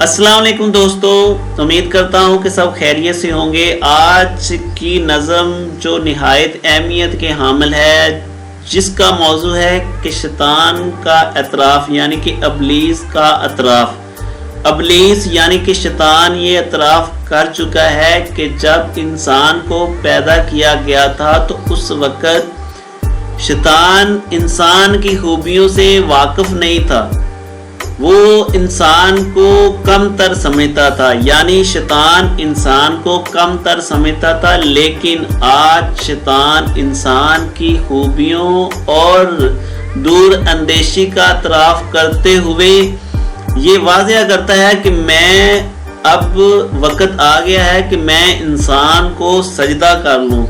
السلام علیکم دوستو، امید کرتا ہوں کہ سب خیریت سے ہوں گے۔ آج کی نظم جو نہایت اہمیت کے حامل ہے، جس کا موضوع ہے کہ شیطان کا اعتراف یعنی کہ ابلیس کا اعتراف۔ ابلیس یعنی کہ شیطان یہ اعتراف کر چکا ہے کہ جب انسان کو پیدا کیا گیا تھا تو اس وقت شیطان انسان کی خوبیوں سے واقف نہیں تھا، وہ انسان کو کم تر سمجھتا تھا، یعنی شیطان انسان کو کم تر سمجھتا تھا۔ لیکن آج شیطان انسان کی خوبیوں اور دور اندیشی کا اعتراف کرتے ہوئے یہ واضح کرتا ہے کہ میں اب وقت آ گیا ہے کہ میں انسان کو سجدہ کر لوں۔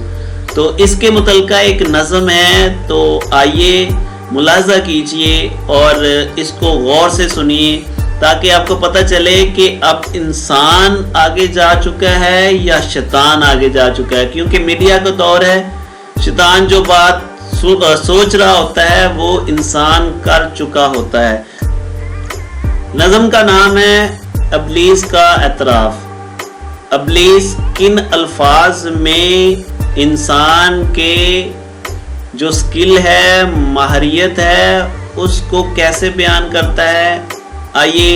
تو اس کے متعلقہ ایک نظم ہے، تو آئیے ملاحظہ کیجئے اور اس کو غور سے سنیے تاکہ آپ کو پتہ چلے کہ اب انسان آگے جا چکا ہے یا شیطان آگے جا چکا ہے، کیونکہ میڈیا کا دور ہے۔ شیطان جو بات سوچ رہا ہوتا ہے وہ انسان کر چکا ہوتا ہے۔ نظم کا نام ہے ابلیس کا اعتراف۔ ابلیس کن الفاظ میں انسان کے جو سکل ہے، مہارت ہے، اس کو کیسے بیان کرتا ہے، آئیے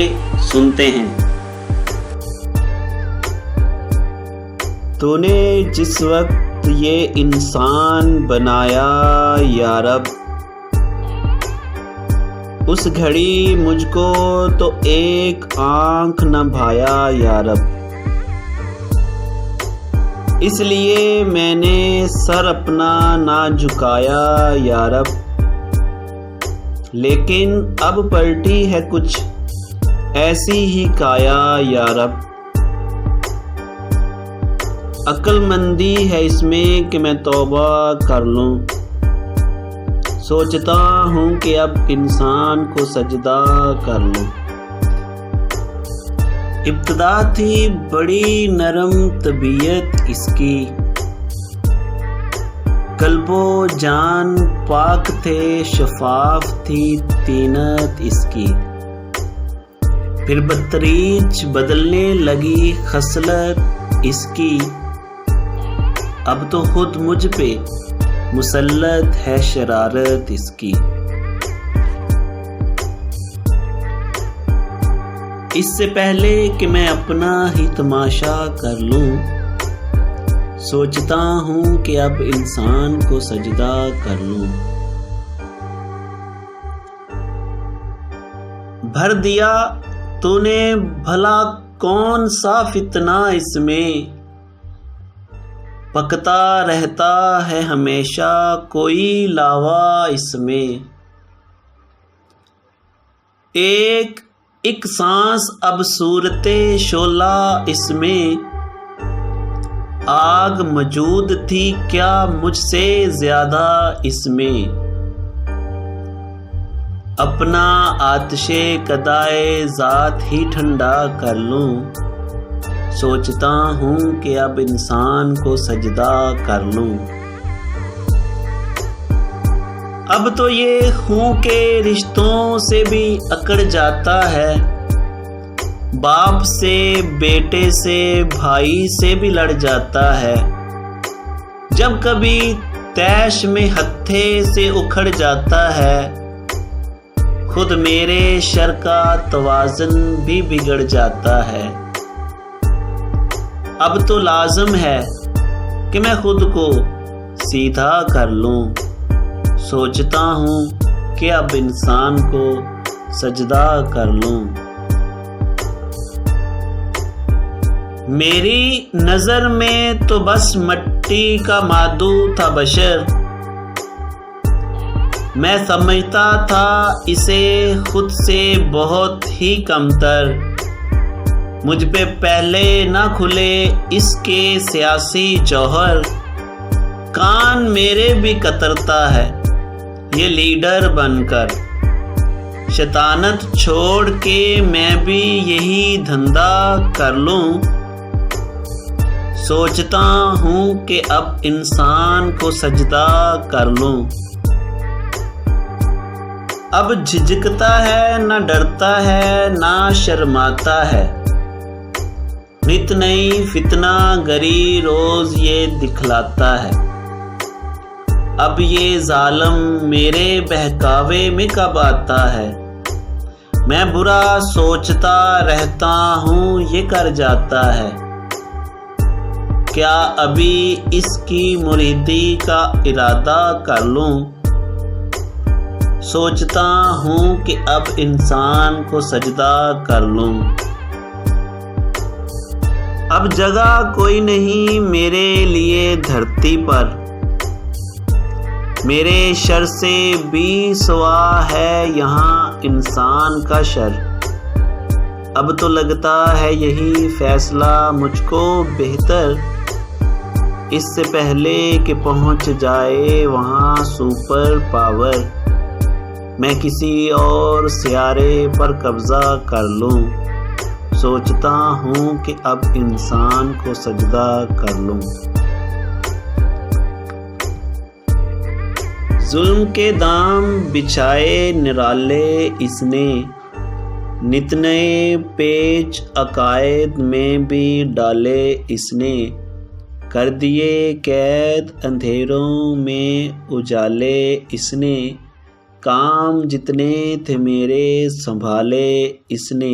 سنتے ہیں۔ تو نے جس وقت یہ انسان بنایا یا رب، اس گھڑی مجھ کو تو ایک آنکھ نہ بھایا یا رب، اس لیے میں نے سر اپنا نہ جھکایا یا رب، لیکن اب پلٹی ہے کچھ ایسی ہی کایا یا رب، عقل مندی ہے اس میں کہ میں توبہ کر لوں، سوچتا ہوں کہ اب انسان کو سجدہ کر لوں۔ ابتدا تھی بڑی نرم طبیعت اس کی، قلب و جان پاک تھے، شفاف تھی طینت اس کی، پھر بتدریج بدلنے لگی خصلت اس کی، اب تو خود مجھ پہ مسلط ہے شرارت اس کی۔ اس سے پہلے کہ میں اپنا ہی تماشا کر لوں، سوچتا ہوں کہ اب انسان کو سجدہ کر لوں۔ بھر دیا تو نے بھلا کون سا فتنہ اس میں، پکتا رہتا ہے ہمیشہ کوئی لاوا اس میں، ایک سانس اب صورت شعلہ اس میں، آگ موجود تھی کیا مجھ سے زیادہ اس میں، اپنا آتش قدائے ذات ہی ٹھنڈا کر لوں، سوچتا ہوں کہ اب انسان کو سجدہ کر لوں۔ اب تو یہ خون کے رشتوں سے بھی اکڑ جاتا ہے، باپ سے بیٹے سے بھائی سے بھی لڑ جاتا ہے، جب کبھی تیش میں ہتھے سے اکھڑ جاتا ہے، خود میرے شر کا توازن بھی بگڑ جاتا ہے۔ اب تو لازم ہے کہ میں خود کو سیدھا کر لوں، سوچتا ہوں کہ اب انسان کو سجدہ کر لوں۔ میری نظر میں تو بس مٹی کا مادو تھا بشر، میں سمجھتا تھا اسے خود سے بہت ہی کمتر، مجھ پہ پہلے نہ کھلے اس کے سیاسی جوہر، کان میرے بھی کترتا ہے یہ لیڈر بن کر، شیطانت چھوڑ کے میں بھی یہی دھندا کر لوں، سوچتا ہوں کہ اب انسان کو سجدہ کر لوں۔ اب جھجکتا ہے نہ ڈرتا ہے نہ شرماتا ہے، نت نئی فتنہ گری روز یہ دکھلاتا ہے، اب یہ ظالم میرے بہکاوے میں کب آتا ہے، میں برا سوچتا رہتا ہوں یہ کر جاتا ہے، کیا ابھی اس کی مریدی کا ارادہ کر لوں، سوچتا ہوں کہ اب انسان کو سجدہ کر لوں، اب جگہ کوئی نہیں میرے لیے دھرتی پر، میرے شر سے بھی سوا ہے یہاں انسان کا شر، اب تو لگتا ہے یہی فیصلہ مجھ کو بہتر، اس سے پہلے کہ پہنچ جائے وہاں سپر پاور، میں کسی اور سیارے پر قبضہ کر لوں، سوچتا ہوں کہ اب انسان کو سجدہ کر لوں۔ ظلم کے دام بچھائے نرالے اس نے، نت نئے پیچ عقائد میں بھی ڈالے اس نے، کر دیے قید اندھیروں میں اجالے اس نے، کام جتنے تھے میرے سنبھالے اس نے،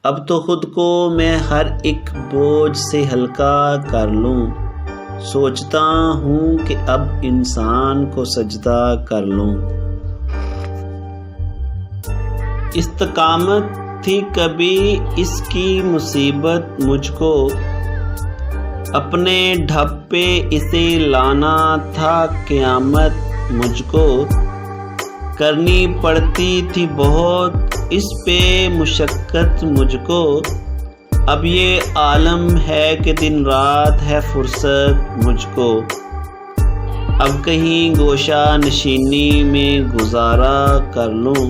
اب تو خود کو میں ہر ایک بوجھ سے ہلکا کر لوں، سوچتا ہوں کہ اب انسان کو سجدہ کر لوں۔ استقامت تھی کبھی اس کی مصیبت مجھ کو، اپنے ڈھپ اسے لانا تھا قیامت مجھ کو، کرنی پڑتی تھی بہت اس پہ مشقت مجھ کو، اب یہ عالم ہے کہ دن رات ہے فرصت مجھ کو، اب کہیں گوشہ نشینی میں گزارا کر لوں،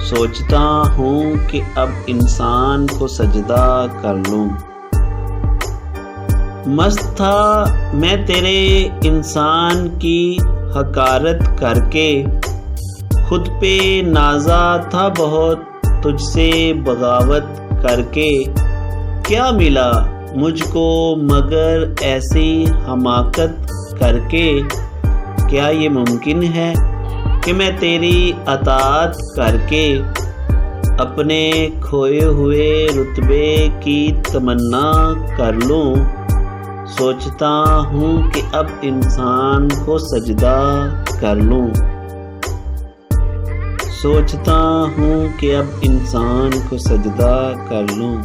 سوچتا ہوں کہ اب انسان کو سجدہ کر لوں۔ مست تھا میں تیرے انسان کی حقارت کر کے، خود پہ نازا تھا بہت تجھ سے بغاوت کر کے، کیا ملا مجھ کو مگر ایسی حماقت کر کے، کیا یہ ممکن ہے کہ میں تیری اطاعت کر کے اپنے کھوئے ہوئے رتبے کی تمنا کر لوں، سوچتا ہوں کہ اب انسان کو سجدہ کر لوں، سوچتا ہوں کہ اب انسان کو سجدہ کر لوں۔